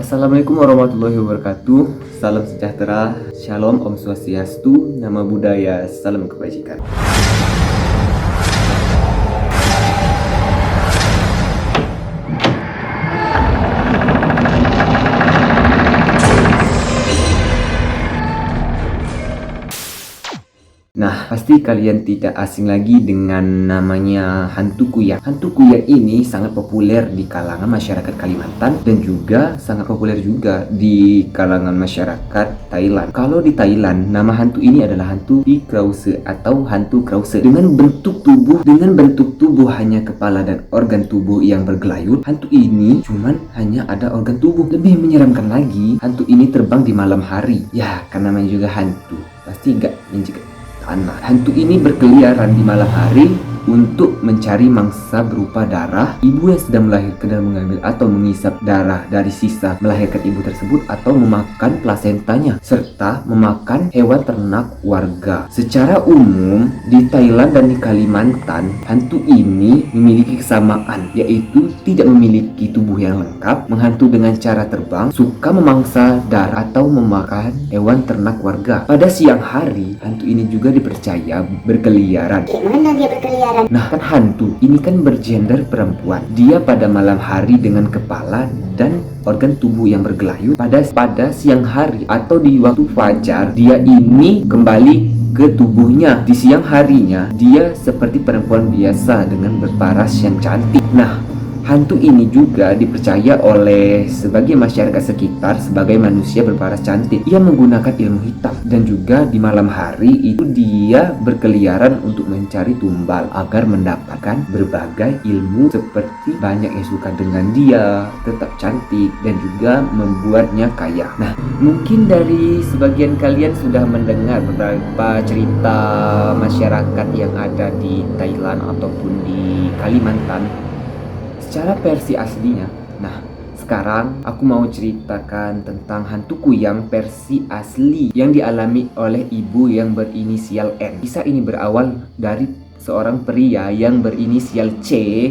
Assalamualaikum warahmatullahi wabarakatuh. Salam sejahtera, shalom, om swastiastu, nama budaya, salam kebajikan. Nah, pasti kalian tidak asing lagi dengan namanya hantu kuyang. Hantu kuyang ini sangat populer di kalangan masyarakat Kalimantan dan juga sangat populer juga di kalangan masyarakat Thailand. Kalau di Thailand, nama hantu ini adalah hantu Pi Krause atau hantu Krause. Dengan bentuk tubuh hanya kepala dan organ tubuh yang bergelayut, hantu ini cuman hanya ada organ tubuh. Lebih menyeramkan lagi, hantu ini terbang di malam hari. Ya, karena namanya juga hantu, pasti nggak mencegah tanah. Hantu ini berkeliaran di malam hari untuk mencari mangsa berupa darah ibu yang sedang melahirkan dan mengambil atau mengisap darah dari sisa melahirkan ibu tersebut atau memakan plasentanya serta memakan hewan ternak warga. Secara umum di Thailand dan di Kalimantan, hantu ini memiliki kesamaan, yaitu tidak memiliki tubuh yang lengkap, menghantu dengan cara terbang, suka memangsa darah atau memakan hewan ternak warga. Pada siang hari, hantu ini juga dipercaya berkeliaran. Gimana dia berkeliaran? Nah, kan hantu ini kan bergender perempuan. Dia pada malam hari dengan kepala dan organ tubuh yang bergelayut. Pada siang hari atau di waktu fajar, dia ini kembali ke tubuhnya. Di siang harinya, dia seperti perempuan biasa dengan berparas yang cantik. Nah, hantu ini juga dipercaya oleh sebagian masyarakat sekitar sebagai manusia berparas cantik. Ia menggunakan ilmu hitam dan juga di malam hari itu dia berkeliaran untuk mencari tumbal agar mendapatkan berbagai ilmu seperti banyak yang suka dengan dia, tetap cantik dan juga membuatnya kaya. Nah, mungkin dari sebagian kalian sudah mendengar beberapa cerita masyarakat yang ada di Thailand ataupun di Kalimantan secara versi aslinya. Nah, sekarang aku mau ceritakan tentang hantu kuyang versi asli yang dialami oleh ibu yang berinisial N. Kisah ini berawal dari seorang pria yang berinisial C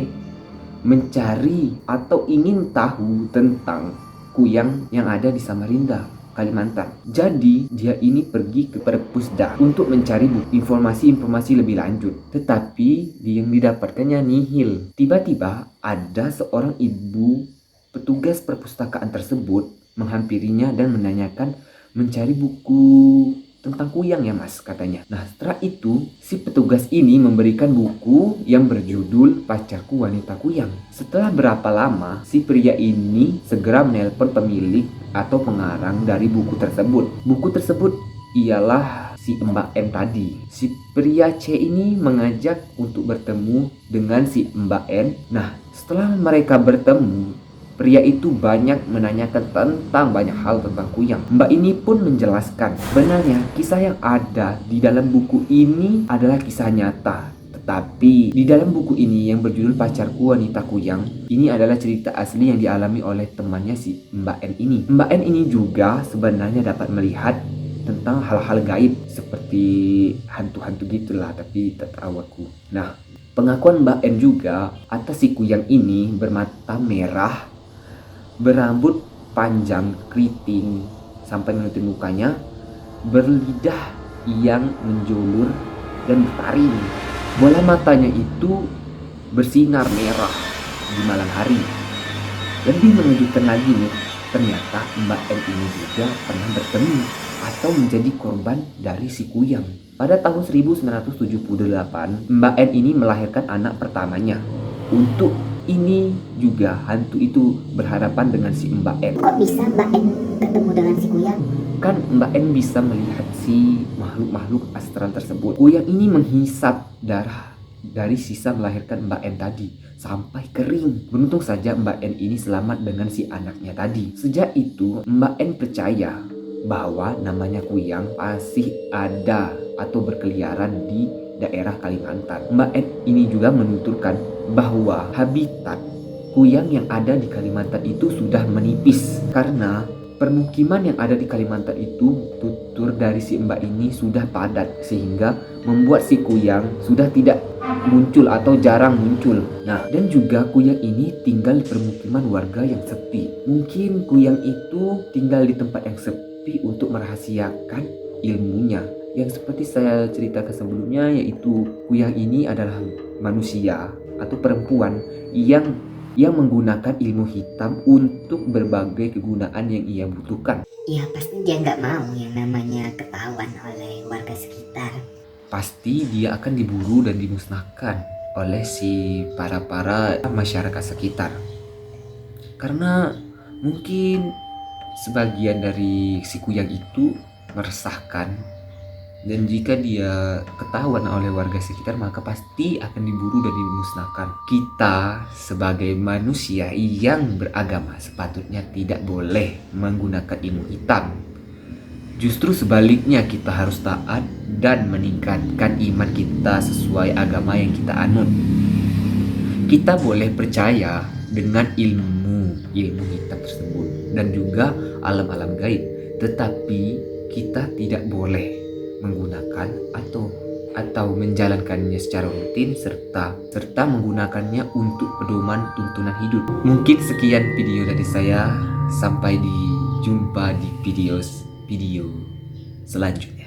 mencari atau ingin tahu tentang kuyang yang ada di Samarinda, Kalimantan. Jadi dia ini pergi ke Perpusda untuk mencari informasi lebih lanjut. Tetapi yang didapatkannya nihil. Tiba-tiba ada seorang ibu petugas perpustakaan tersebut menghampirinya dan menanyakan mencari buku tentang kuyang ya mas, katanya. Nah, setelah itu si petugas ini memberikan buku yang berjudul Pacarku Wanita Kuyang. Setelah berapa lama si pria ini segera menelpon pemilik atau pengarang dari buku tersebut. Buku tersebut ialah si Mbak M tadi. Si pria C ini mengajak untuk bertemu dengan si Mbak N. Nah, setelah mereka bertemu, pria itu banyak menanyakan tentang banyak hal tentang kuyang. Mbak ini pun menjelaskan, sebenarnya kisah yang ada di dalam buku ini adalah kisah nyata. Tetapi di dalam buku ini yang berjudul Pacarku Wanita Kuyang, ini adalah cerita asli yang dialami oleh temannya si Mbak N ini. Mbak N ini juga sebenarnya dapat melihat tentang hal-hal gaib seperti hantu-hantu gitulah, tapi tak tahu aku. Nah, pengakuan Mbak N juga atas si kuyang ini bermata merah, berambut panjang keriting sampai menutupi mukanya, berlidah yang menjulur dan bertaring. Bola matanya itu bersinar merah di malam hari. Lebih mengejutkan lagi nih, ternyata Mbak N ini juga pernah bertemu atau menjadi korban dari si kuyang. Pada tahun 1978, Mbak N ini melahirkan anak pertamanya. Untuk ini juga hantu itu berhadapan dengan si Mbak N. Kok bisa Mbak N ketemu dengan si kuyang? Kan Mbak N bisa melihat si makhluk-makhluk astral tersebut. Kuyang ini menghisap darah dari sisa melahirkan Mbak N tadi sampai kering. Beruntung saja Mbak N ini selamat dengan si anaknya tadi. Sejak itu Mbak N percaya bahwa namanya kuyang masih ada atau berkeliaran di daerah Kalimantan. Mbak N ini juga menuturkan bahwa habitat kuyang yang ada di Kalimantan itu sudah menipis karena permukiman yang ada di Kalimantan itu, tutur dari si Mbak ini sudah padat sehingga membuat si Kuyang sudah tidak muncul atau jarang muncul. Nah, dan juga Kuyang ini tinggal di permukiman warga yang sepi. Mungkin Kuyang itu tinggal di tempat yang sepi untuk merahasiakan ilmunya. Yang seperti saya ceritakan sebelumnya, yaitu Kuyang ini adalah manusia atau perempuan yang menggunakan ilmu hitam untuk berbagai kegunaan yang ia butuhkan. Ya pasti dia nggak mau yang namanya ketahuan oleh warga sekitar. Pasti dia akan diburu dan dimusnahkan oleh si para masyarakat sekitar. Karena mungkin sebagian dari si Kuyang itu meresahkan, dan jika dia ketahuan oleh warga sekitar maka pasti akan diburu dan dimusnahkan. Kita sebagai manusia yang beragama sepatutnya tidak boleh menggunakan ilmu hitam. Justru sebaliknya, kita harus taat dan meningkatkan iman kita sesuai agama yang kita anut. Kita boleh percaya dengan ilmu hitam tersebut dan juga alam-alam gaib, tetapi kita tidak boleh menggunakan atau menjalankannya secara rutin serta menggunakannya untuk pedoman tuntunan hidup. Mungkin sekian video dari saya, sampai jumpa di video selanjutnya.